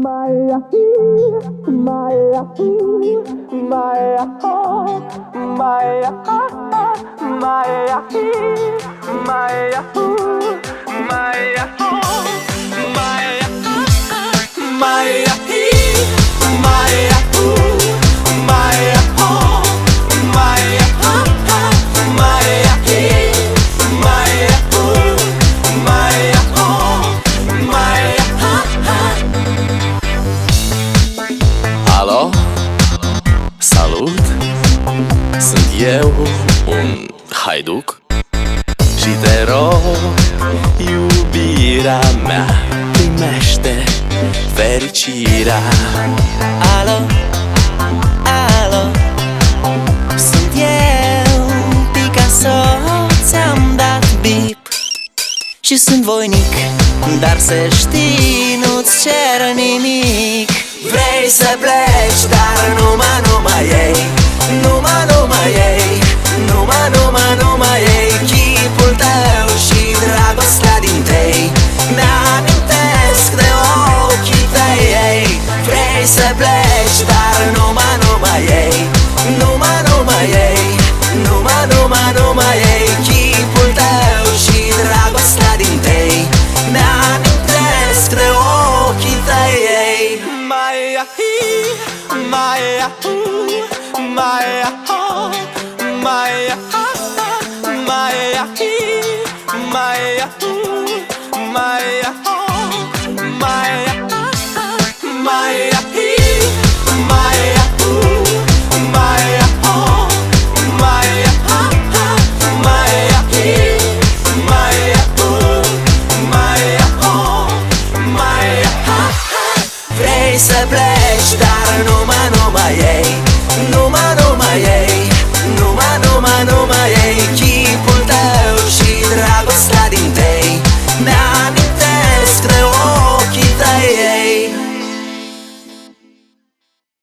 Maya, Maya, Maya, Maya, Maya, Maya, Maya, Maya, Alo? Salut! Sunt eu, un haiduc și te rog, iubirea mea, primește fericirea. Alo, alo, sunt eu, Picasso, ți-am dat bip și sunt voinic, dar să știi, nu-ți cer nimic. Vrei să pleci, dar numai ei, numai ei, numai ei, chipul tău și dragostea din tei mi-amintesc de ochii tăi, ei. Vrei să pleci, dar numai ei, numai ei, numai ei, chipul tău și dragostea din tei mi-amintesc de ochii tăi, ei. Maya, Maya, Maya, Maya, Maya, Maya, Maya, Maya, Maya, Vrei să pleci, dar numai ei,